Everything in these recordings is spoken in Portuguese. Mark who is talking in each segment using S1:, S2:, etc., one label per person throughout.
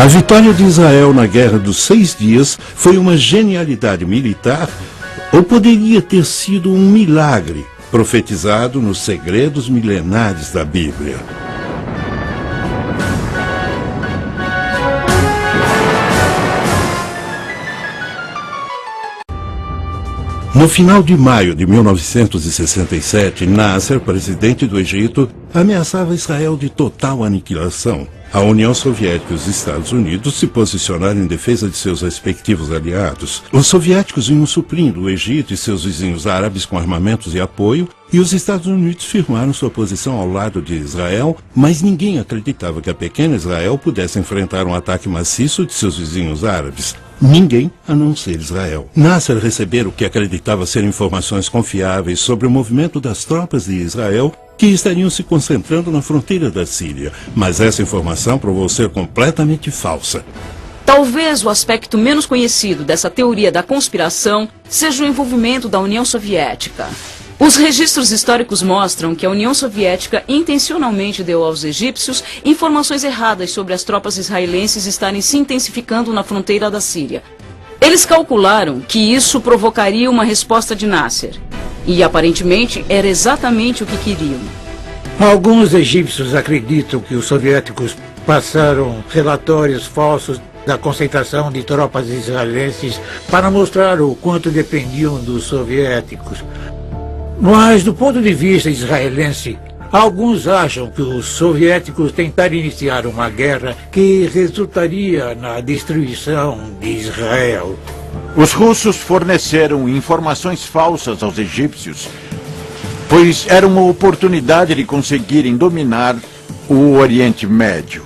S1: A vitória de Israel na Guerra dos 6 Dias foi uma genialidade militar ou poderia ter sido um milagre profetizado nos segredos milenares da Bíblia. No final de maio de 1967, Nasser, presidente do Egito, ameaçava Israel de total aniquilação. A União Soviética e os Estados Unidos se posicionaram em defesa de seus respectivos aliados. Os soviéticos vinham suprindo o Egito e seus vizinhos árabes com armamentos e apoio, e os Estados Unidos firmaram sua posição ao lado de Israel, mas ninguém acreditava que a pequena Israel pudesse enfrentar um ataque maciço de seus vizinhos árabes. Ninguém, a não ser Israel. Nasser recebera o que acreditava ser informações confiáveis sobre o movimento das tropas de Israel que estariam se concentrando na fronteira da Síria, mas essa informação provou ser completamente falsa.
S2: Talvez o aspecto menos conhecido dessa teoria da conspiração seja o envolvimento da União Soviética. Os registros históricos mostram que a União Soviética intencionalmente deu aos egípcios informações erradas sobre as tropas israelenses estarem se intensificando na fronteira da Síria. Eles calcularam que isso provocaria uma resposta de Nasser. E aparentemente era exatamente o que queriam.
S3: Alguns egípcios acreditam que os soviéticos passaram relatórios falsos da concentração de tropas israelenses para mostrar o quanto dependiam dos soviéticos. Mas, do ponto de vista israelense, alguns acham que os soviéticos tentaram iniciar uma guerra que resultaria na destruição de Israel.
S4: Os russos forneceram informações falsas aos egípcios, pois era uma oportunidade de conseguirem dominar o Oriente Médio.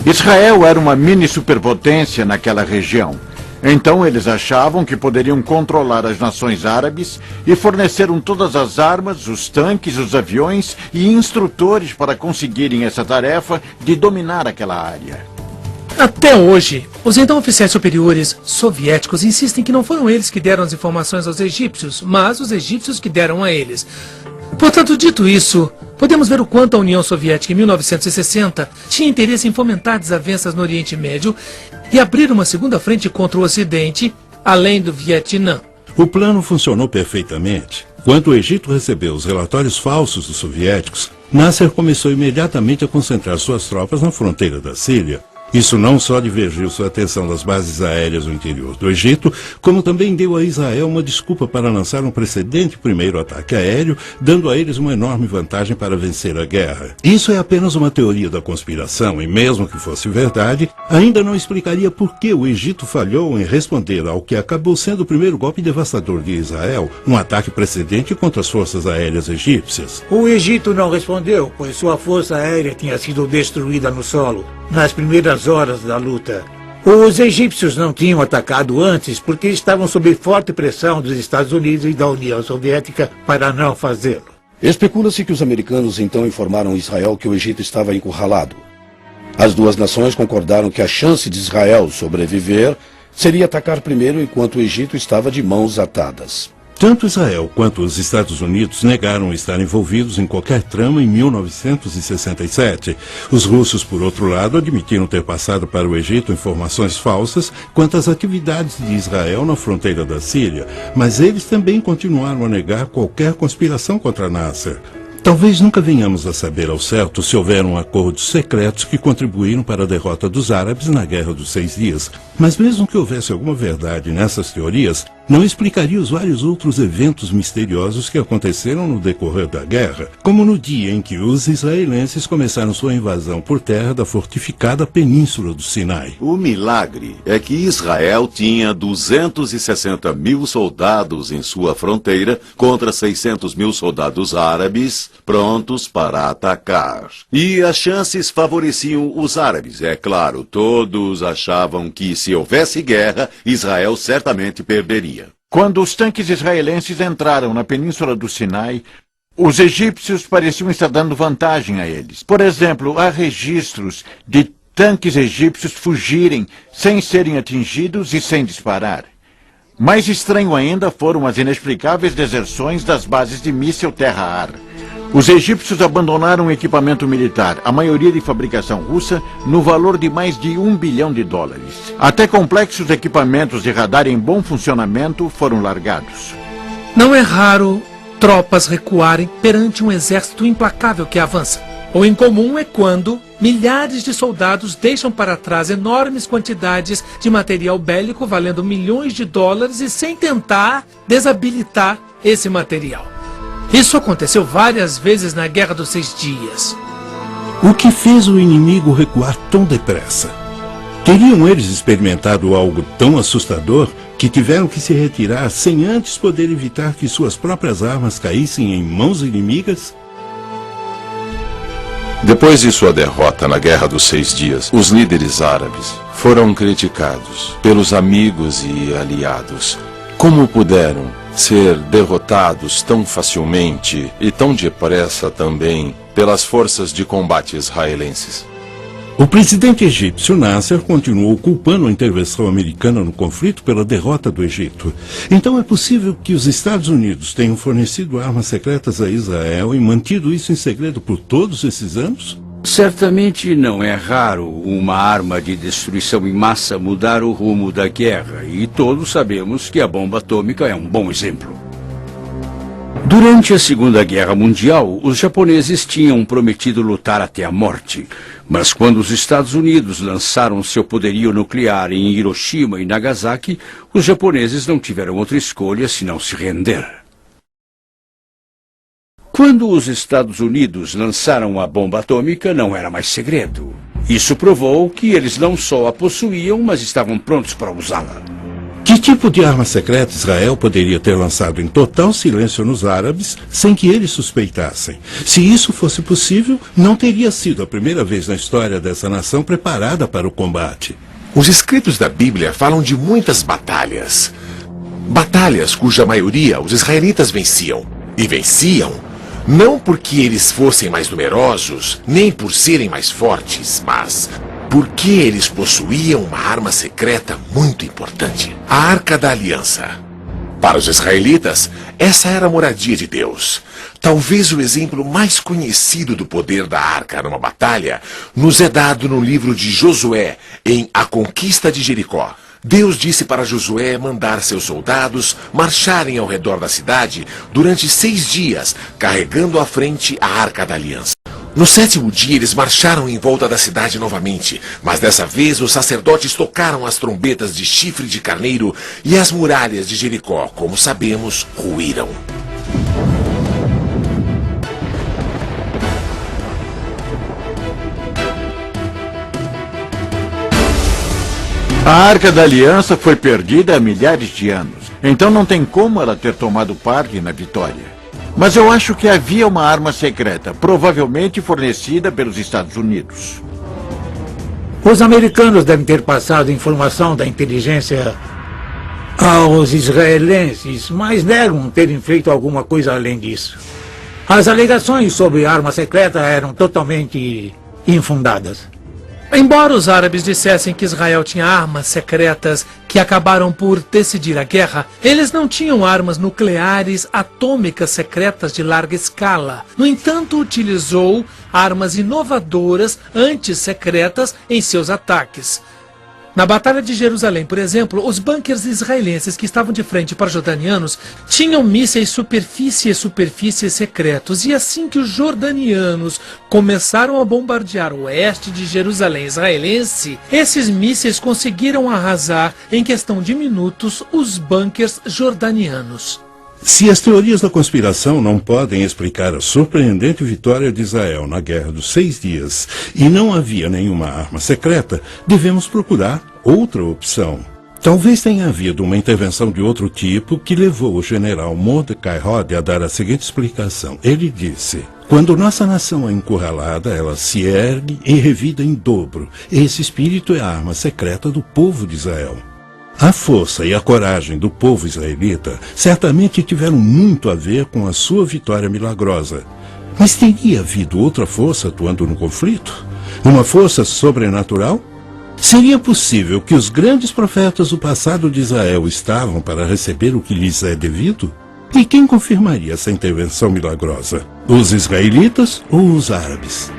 S4: Israel era uma mini-superpotência naquela região. Então eles achavam que poderiam controlar as nações árabes e forneceram todas as armas, os tanques, os aviões e instrutores para conseguirem essa tarefa de dominar aquela área.
S5: Até hoje, os então oficiais superiores soviéticos insistem que não foram eles que deram as informações aos egípcios, mas os egípcios que deram a eles. Portanto, dito isso, podemos ver o quanto a União Soviética em 1960 tinha interesse em fomentar desavenças no Oriente Médio e abrir uma segunda frente contra o Ocidente, além do Vietnã.
S1: O plano funcionou perfeitamente. Quando o Egito recebeu os relatórios falsos dos soviéticos, Nasser começou imediatamente a concentrar suas tropas na fronteira da Síria. Isso não só divergiu sua atenção das bases aéreas no interior do Egito, como também deu a Israel uma desculpa para lançar um precedente primeiro ataque aéreo, dando a eles uma enorme vantagem para vencer a guerra. Isso é apenas uma teoria da conspiração e, mesmo que fosse verdade, ainda não explicaria por que o Egito falhou em responder ao que acabou sendo o primeiro golpe devastador de Israel, um ataque precedente contra as forças aéreas egípcias.
S3: O Egito não respondeu, pois sua força aérea tinha sido destruída no solo nas primeiras horas da luta. Os egípcios não tinham atacado antes porque estavam sob forte pressão dos Estados Unidos e da União Soviética para não fazê-lo.
S6: Especula-se que os americanos então informaram Israel que o Egito estava encurralado. As duas nações concordaram que a chance de Israel sobreviver seria atacar primeiro enquanto o Egito estava de mãos atadas.
S1: Tanto Israel quanto os Estados Unidos negaram estar envolvidos em qualquer trama em 1967. Os russos, por outro lado, admitiram ter passado para o Egito informações falsas quanto às atividades de Israel na fronteira da Síria, mas eles também continuaram a negar qualquer conspiração contra Nasser. Talvez nunca venhamos a saber ao certo se houveram acordos secretos que contribuíram para a derrota dos árabes na Guerra dos 6 Dias. Mas mesmo que houvesse alguma verdade nessas teorias, não explicaria os vários outros eventos misteriosos que aconteceram no decorrer da guerra, como no dia em que os israelenses começaram sua invasão por terra da fortificada Península do Sinai.
S7: O milagre é que Israel tinha 260 mil soldados em sua fronteira contra 600 mil soldados árabes prontos para atacar. E as chances favoreciam os árabes, é claro. Todos achavam que se houvesse guerra, Israel certamente perderia.
S4: Quando os tanques israelenses entraram na Península do Sinai, os egípcios pareciam estar dando vantagem a eles. Por exemplo, há registros de tanques egípcios fugirem sem serem atingidos e sem disparar. Mais estranho ainda foram as inexplicáveis deserções das bases de míssil terra-ar. Os egípcios abandonaram o equipamento militar, a maioria de fabricação russa, no valor de mais de $1 bilhão. Até complexos equipamentos de radar em bom funcionamento foram largados.
S5: Não é raro tropas recuarem perante um exército implacável que avança. O incomum é quando milhares de soldados deixam para trás enormes quantidades de material bélico valendo milhões de dólares e sem tentar desabilitar esse material. Isso aconteceu várias vezes na Guerra dos 6 Dias.
S1: O que fez o inimigo recuar tão depressa? Teriam eles experimentado algo tão assustador que tiveram que se retirar sem antes poder evitar que suas próprias armas caíssem em mãos inimigas?
S8: Depois de sua derrota na Guerra dos 6 Dias, os líderes árabes foram criticados pelos amigos e aliados. Como puderam ser derrotados tão facilmente e tão depressa também pelas forças de combate israelenses?
S1: O presidente egípcio Nasser continuou culpando a intervenção americana no conflito pela derrota do Egito. Então é possível que os Estados Unidos tenham fornecido armas secretas a Israel e mantido isso em segredo por todos esses anos?
S9: Certamente não é raro uma arma de destruição em massa mudar o rumo da guerra, e todos sabemos que a bomba atômica é um bom exemplo. Durante a Segunda Guerra Mundial, os japoneses tinham prometido lutar até a morte. Mas quando os Estados Unidos lançaram seu poderio nuclear em Hiroshima e Nagasaki, os japoneses não tiveram outra escolha senão se render. Quando os Estados Unidos lançaram a bomba atômica, não era mais segredo. Isso provou que eles não só a possuíam, mas estavam prontos para usá-la.
S1: Que tipo de arma secreta Israel poderia ter lançado em total silêncio nos árabes, sem que eles suspeitassem? Se isso fosse possível, não teria sido a primeira vez na história dessa nação preparada para o combate.
S10: Os escritos da Bíblia falam de muitas batalhas. Batalhas cuja maioria os israelitas venciam. E venciam não porque eles fossem mais numerosos, nem por serem mais fortes, mas porque eles possuíam uma arma secreta muito importante, a Arca da Aliança. Para os israelitas, essa era a moradia de Deus. Talvez o exemplo mais conhecido do poder da Arca numa batalha nos é dado no livro de Josué, em A Conquista de Jericó. Deus disse para Josué mandar seus soldados marcharem ao redor da cidade durante 6 dias, carregando à frente a Arca da Aliança. No 7º dia, eles marcharam em volta da cidade novamente, mas dessa vez os sacerdotes tocaram as trombetas de chifre de carneiro e as muralhas de Jericó, como sabemos, ruíram.
S4: A Arca da Aliança foi perdida há milhares de anos, então não tem como ela ter tomado parte na vitória. Mas eu acho que havia uma arma secreta, provavelmente fornecida pelos Estados Unidos.
S3: Os americanos devem ter passado informação da inteligência aos israelenses, mas negam terem feito alguma coisa além disso. As alegações sobre arma secreta eram totalmente infundadas.
S5: Embora os árabes dissessem que Israel tinha armas secretas que acabaram por decidir a guerra, eles não tinham armas nucleares atômicas secretas de larga escala. No entanto, utilizou armas inovadoras antissecretas em seus ataques. Na Batalha de Jerusalém, por exemplo, os bunkers israelenses que estavam de frente para os jordanianos tinham mísseis superfície secretos. E assim que os jordanianos começaram a bombardear o oeste de Jerusalém israelense, esses mísseis conseguiram arrasar, em questão de minutos, os bunkers jordanianos.
S1: Se as teorias da conspiração não podem explicar a surpreendente vitória de Israel na Guerra dos 6 Dias e não havia nenhuma arma secreta, devemos procurar outra opção. Talvez tenha havido uma intervenção de outro tipo que levou o general Mordecai Hode a dar a seguinte explicação. Ele disse: quando nossa nação é encurralada, ela se ergue e revida em dobro. Esse espírito é a arma secreta do povo de Israel. A força e a coragem do povo israelita certamente tiveram muito a ver com a sua vitória milagrosa. Mas teria havido outra força atuando no conflito? Uma força sobrenatural? Seria possível que os grandes profetas do passado de Israel estavam para receber o que lhes é devido? E quem confirmaria essa intervenção milagrosa? Os israelitas ou os árabes?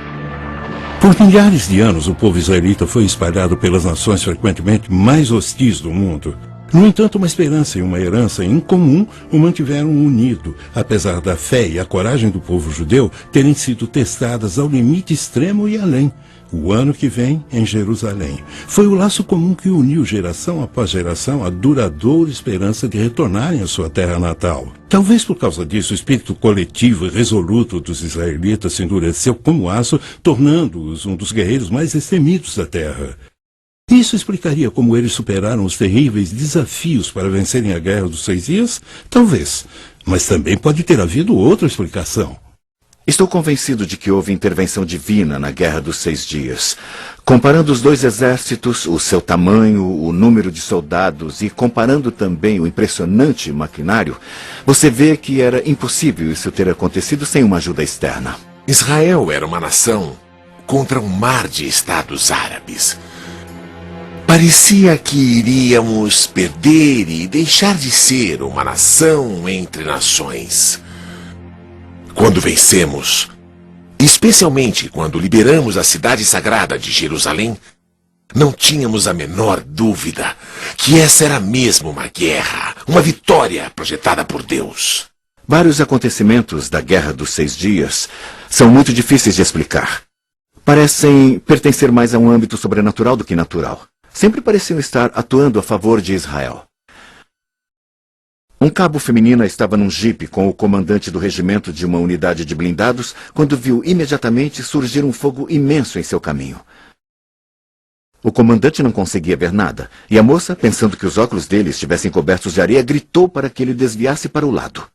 S1: Por milhares de anos, o povo israelita foi espalhado pelas nações frequentemente mais hostis do mundo. No entanto, uma esperança e uma herança em comum o mantiveram unido, apesar da fé e a coragem do povo judeu terem sido testadas ao limite extremo e além. O ano que vem, em Jerusalém. Foi o laço comum que uniu geração após geração a duradoura esperança de retornarem à sua terra natal. Talvez por causa disso, o espírito coletivo e resoluto dos israelitas se endureceu como aço, tornando-os um dos guerreiros mais destemidos da terra. Isso explicaria como eles superaram os terríveis desafios para vencerem a Guerra dos 6 Dias? Talvez. Mas também pode ter havido outra explicação.
S11: Estou convencido de que houve intervenção divina na Guerra dos 6 Dias. Comparando os dois exércitos, o seu tamanho, o número de soldados e comparando também o impressionante maquinário, você vê que era impossível isso ter acontecido sem uma ajuda externa.
S10: Israel era uma nação contra um mar de estados árabes. Parecia que iríamos perder e deixar de ser uma nação entre nações. Quando vencemos, especialmente quando liberamos a cidade sagrada de Jerusalém, não tínhamos a menor dúvida que essa era mesmo uma guerra, uma vitória projetada por Deus.
S11: Vários acontecimentos da Guerra dos 6 Dias são muito difíceis de explicar. Parecem pertencer mais a um âmbito sobrenatural do que natural. Sempre pareciam estar atuando a favor de Israel. Um cabo feminina estava num jipe com o comandante do regimento de uma unidade de blindados quando viu imediatamente surgir um fogo imenso em seu caminho. O comandante não conseguia ver nada, e a moça, pensando que os óculos dele estivessem cobertos de areia, gritou para que ele desviasse para o lado.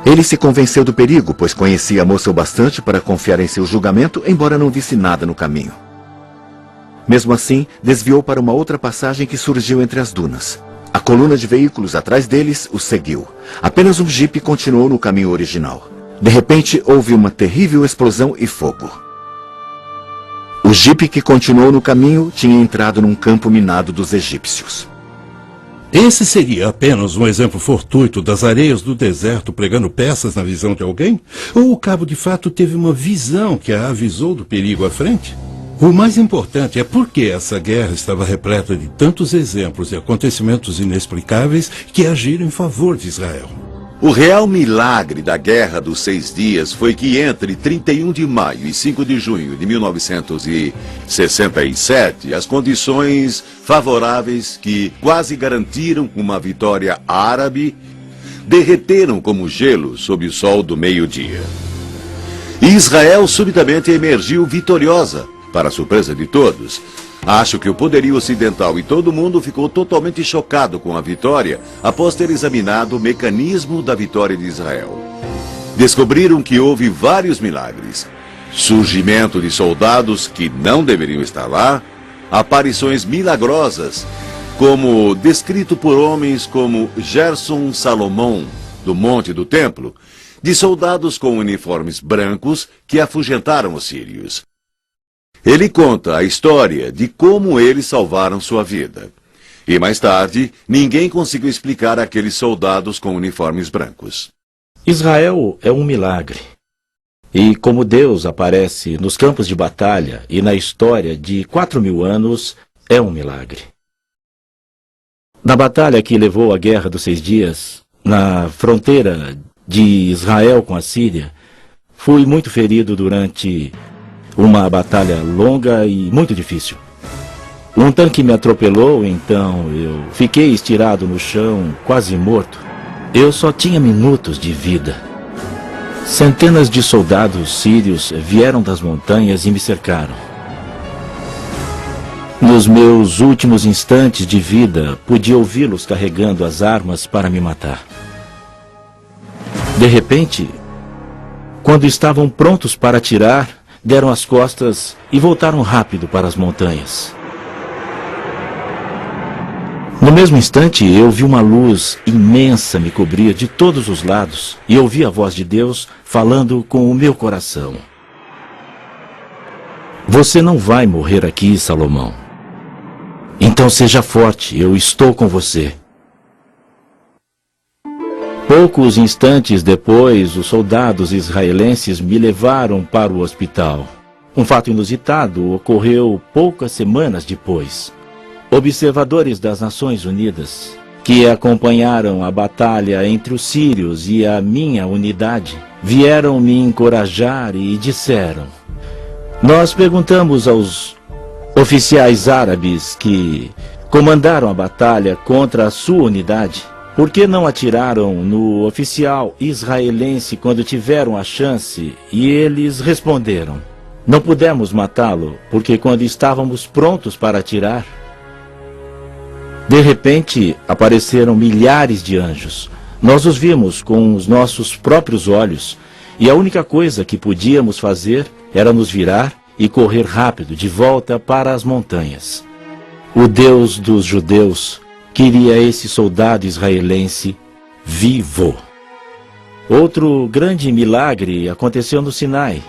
S11: Ele se convenceu do perigo, pois conhecia a moça o bastante para confiar em seu julgamento, embora não visse nada no caminho. Mesmo assim, desviou para uma outra passagem que surgiu entre as dunas. A coluna de veículos atrás deles o seguiu. Apenas um jipe continuou no caminho original. De repente, houve uma terrível explosão e fogo. O jipe que continuou no caminho tinha entrado num campo minado dos egípcios.
S1: Esse seria apenas um exemplo fortuito das areias do deserto pregando peças na visão de alguém? Ou o cabo de fato teve uma visão que a avisou do perigo à frente? O mais importante é por que essa guerra estava repleta de tantos exemplos e acontecimentos inexplicáveis que agiram em favor de Israel.
S7: O real milagre da Guerra dos 6 Dias foi que entre 31 de maio e 5 de junho de 1967, as condições favoráveis que quase garantiram uma vitória árabe derreteram como gelo sob o sol do meio-dia. E Israel subitamente emergiu vitoriosa. Para a surpresa de todos, acho que o poderio ocidental e todo mundo ficou totalmente chocado com a vitória após ter examinado o mecanismo da vitória de Israel. Descobriram que houve vários milagres. Surgimento de soldados que não deveriam estar lá, aparições milagrosas, como descrito por homens como Gerson Salomão, do Monte do Templo, de soldados com uniformes brancos que afugentaram os sírios. Ele conta a história de como eles salvaram sua vida. E mais tarde, ninguém conseguiu explicar aqueles soldados com uniformes brancos.
S12: Israel é um milagre. E como Deus aparece nos campos de batalha e na história de 4.000 anos, é um milagre. Na batalha que levou à Guerra dos 6 Dias, na fronteira de Israel com a Síria, fui muito ferido durante uma batalha longa e muito difícil. Um tanque me atropelou, então eu fiquei estirado no chão, quase morto. Eu só tinha minutos de vida. Centenas de soldados sírios vieram das montanhas e me cercaram. Nos meus últimos instantes de vida, pude ouvi-los carregando as armas para me matar. De repente, quando estavam prontos para atirar, deram as costas e voltaram rápido para as montanhas. No mesmo instante, eu vi uma luz imensa me cobrir de todos os lados e ouvi a voz de Deus falando com o meu coração. Você não vai morrer aqui, Salomão. Então seja forte, eu estou com você. Poucos instantes depois, os soldados israelenses me levaram para o hospital. Um fato inusitado ocorreu poucas semanas depois. Observadores das Nações Unidas, que acompanharam a batalha entre os sírios e a minha unidade, vieram me encorajar e disseram: nós perguntamos aos oficiais árabes que comandaram a batalha contra a sua unidade por que não atiraram no oficial israelense quando tiveram a chance, e eles responderam: não pudemos matá-lo porque quando estávamos prontos para atirar, de repente apareceram milhares de anjos. Nós os vimos com os nossos próprios olhos e a única coisa que podíamos fazer era nos virar e correr rápido de volta para as montanhas. O Deus dos judeus queria esse soldado israelense vivo. Outro grande milagre aconteceu no Sinai,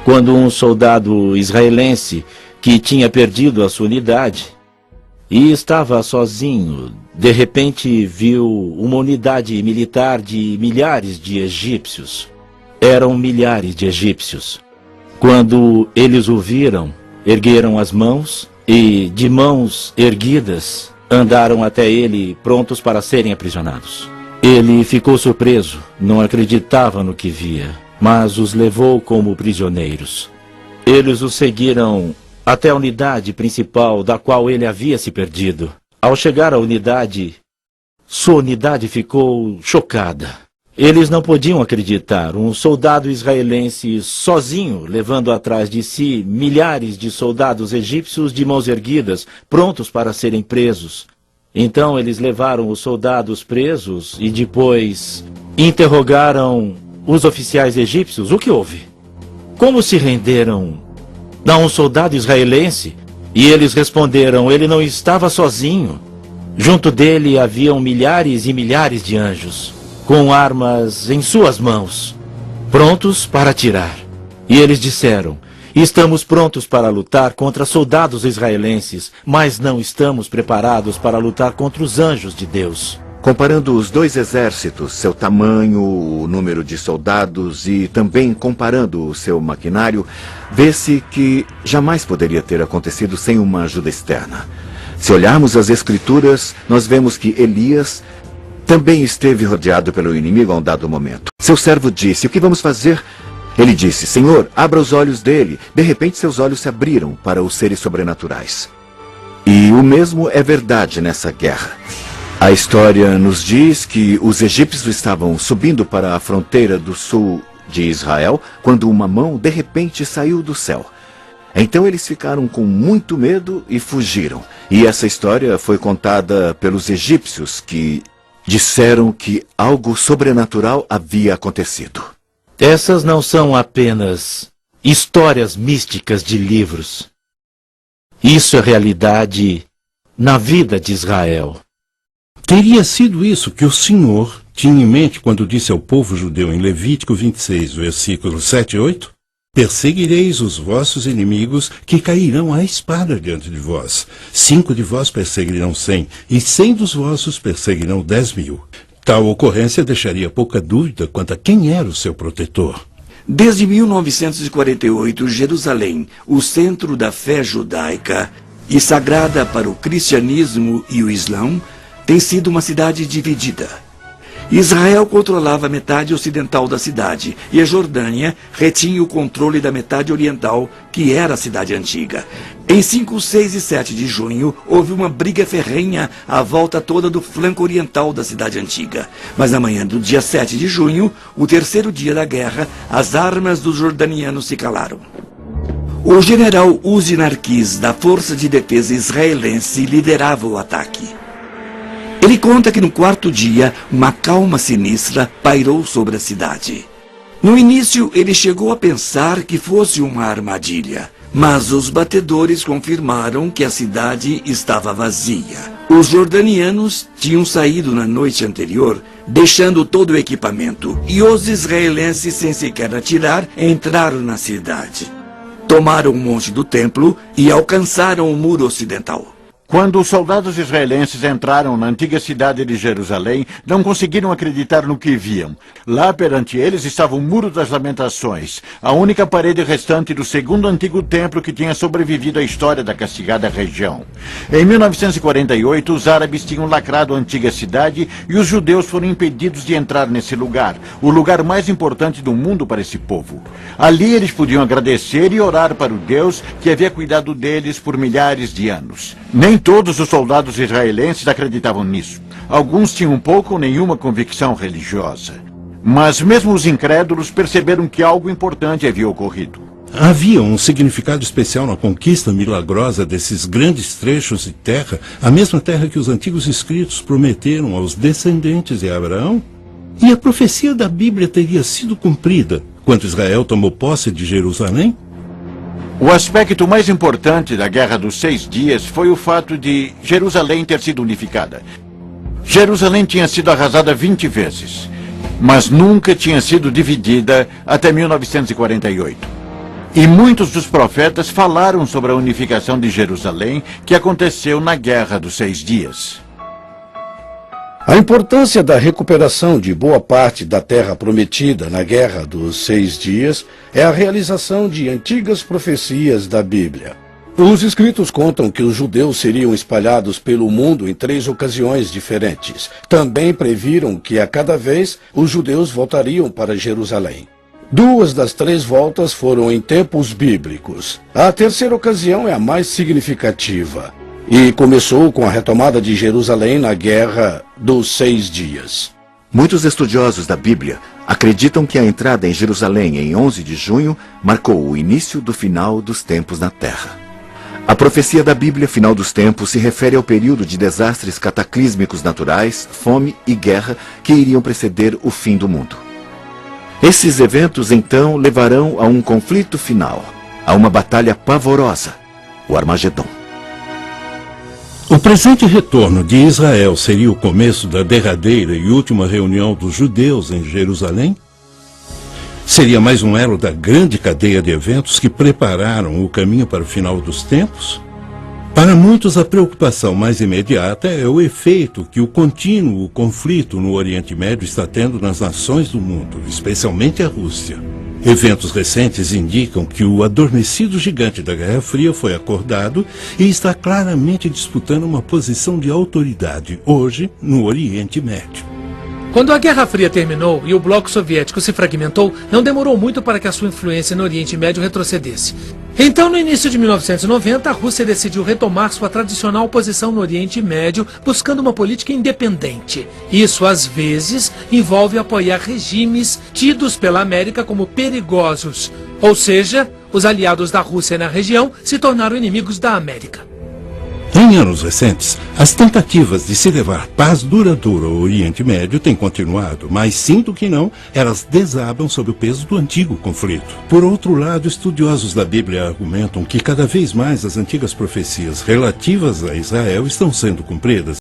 S12: quando um soldado israelense que tinha perdido a sua unidade e estava sozinho, de repente viu uma unidade militar de milhares de egípcios. Eram milhares de egípcios. Quando eles o viram, ergueram as mãos e, de mãos erguidas, andaram até ele, prontos para serem aprisionados. Ele ficou surpreso, não acreditava no que via, mas os levou como prisioneiros. Eles os seguiram até a unidade principal da qual ele havia se perdido. Ao chegar à unidade, sua unidade ficou chocada. Eles não podiam acreditar. Um soldado israelense sozinho, levando atrás de si milhares de soldados egípcios de mãos erguidas, prontos para serem presos. Então eles levaram os soldados presos e depois interrogaram os oficiais egípcios. O que houve? Como se renderam a um soldado israelense? E eles responderam: ele não estava sozinho. Junto dele haviam milhares e milhares de anjos, com armas em suas mãos, prontos para atirar. E eles disseram: estamos prontos para lutar contra soldados israelenses, mas não estamos preparados para lutar contra os anjos de Deus.
S11: Comparando os dois exércitos, seu tamanho, o número de soldados e também comparando o seu maquinário, vê-se que jamais poderia ter acontecido sem uma ajuda externa. Se olharmos as Escrituras, nós vemos que Elias também esteve rodeado pelo inimigo a um dado momento. Seu servo disse: o que vamos fazer? Ele disse: Senhor, abra os olhos dele. De repente seus olhos se abriram para os seres sobrenaturais. E o mesmo é verdade nessa guerra. A história nos diz que os egípcios estavam subindo para a fronteira do sul de Israel quando uma mão de repente saiu do céu. Então eles ficaram com muito medo e fugiram. E essa história foi contada pelos egípcios, que disseram que algo sobrenatural havia acontecido.
S12: Essas não são apenas histórias místicas de livros. Isso é realidade na vida de Israel.
S1: Teria sido isso que o Senhor tinha em mente quando disse ao povo judeu em Levítico 26, versículos 7 e 8? Perseguireis os vossos inimigos, que cairão à espada diante de vós. 5 de vós perseguirão 100, e 100 dos vossos perseguirão 10.000. Tal ocorrência deixaria pouca dúvida quanto a quem era o seu protetor.
S13: Desde 1948, Jerusalém, o centro da fé judaica e sagrada para o cristianismo e o islã, tem sido uma cidade dividida. Israel controlava a metade ocidental da cidade e a Jordânia retinha o controle da metade oriental, que era a cidade antiga. Em 5, 6 e 7 de junho, houve uma briga ferrenha à volta toda do flanco oriental da cidade antiga. Mas na manhã do dia 7 de junho, o terceiro dia da guerra, as armas dos jordanianos se calaram. O general Uzi Narquis, da Força de Defesa Israelense, liderava o ataque. Ele conta que no quarto dia, uma calma sinistra pairou sobre a cidade. No início, ele chegou a pensar que fosse uma armadilha, mas os batedores confirmaram que a cidade estava vazia. Os jordanianos tinham saído na noite anterior, deixando todo o equipamento, e os israelenses, sem sequer atirar, entraram na cidade. Tomaram um monte do templo e alcançaram o muro ocidental.
S4: Quando os soldados israelenses entraram na antiga cidade de Jerusalém, não conseguiram acreditar no que viam. Lá perante eles estava o Muro das Lamentações, a única parede restante do segundo antigo templo que tinha sobrevivido à história da castigada região. Em 1948, os árabes tinham lacrado a antiga cidade e os judeus foram impedidos de entrar nesse lugar, o lugar mais importante do mundo para esse povo. Ali eles podiam agradecer e orar para o Deus que havia cuidado deles por milhares de anos. Nem todos os soldados israelenses acreditavam nisso. Alguns tinham pouco ou nenhuma convicção religiosa. Mas mesmo os incrédulos perceberam que algo importante havia ocorrido.
S1: Havia um significado especial na conquista milagrosa desses grandes trechos de terra, a mesma terra que os antigos escritos prometeram aos descendentes de Abraão? E a profecia da Bíblia teria sido cumprida quando Israel tomou posse de Jerusalém?
S4: O aspecto mais importante da Guerra dos 6 Dias foi o fato de Jerusalém ter sido unificada. Jerusalém tinha sido arrasada 20 vezes, mas nunca tinha sido dividida até 1948. E muitos dos profetas falaram sobre a unificação de Jerusalém que aconteceu na Guerra dos 6 Dias.
S6: A importância da recuperação de boa parte da terra prometida na Guerra dos 6 Dias é a realização de antigas profecias da Bíblia. Os escritos contam que os judeus seriam espalhados pelo mundo em 3 ocasiões diferentes. Também previram que a cada vez os judeus voltariam para Jerusalém. 2 das 3 voltas foram em tempos bíblicos. A terceira ocasião é a mais significativa. E começou com a retomada de Jerusalém na Guerra dos 6 Dias.
S11: Muitos estudiosos da Bíblia acreditam que a entrada em Jerusalém em 11 de junho marcou o início do final dos tempos na Terra. A profecia da Bíblia, final dos tempos, se refere ao período de desastres cataclísmicos naturais, fome e guerra que iriam preceder o fim do mundo. Esses eventos, então, levarão a um conflito final, a uma batalha pavorosa, o Armagedon.
S1: O presente retorno de Israel seria o começo da derradeira e última reunião dos judeus em Jerusalém? Seria mais um elo da grande cadeia de eventos que prepararam o caminho para o final dos tempos? Para muitos, a preocupação mais imediata é o efeito que o contínuo conflito no Oriente Médio está tendo nas nações do mundo, especialmente a Rússia. Eventos recentes indicam que o adormecido gigante da Guerra Fria foi acordado e está claramente disputando uma posição de autoridade hoje no Oriente Médio.
S5: Quando a Guerra Fria terminou e o bloco soviético se fragmentou, não demorou muito para que a sua influência no Oriente Médio retrocedesse. Então, no início de 1990, a Rússia decidiu retomar sua tradicional posição no Oriente Médio, buscando uma política independente. Isso, às vezes, envolve apoiar regimes tidos pela América como perigosos. Ou seja, os aliados da Rússia na região se tornaram inimigos da América.
S1: Em anos recentes, as tentativas de se levar paz duradoura ao Oriente Médio têm continuado, mas sim do que não, elas desabam sob o peso do antigo conflito. Por outro lado, estudiosos da Bíblia argumentam que cada vez mais as antigas profecias relativas a Israel estão sendo cumpridas.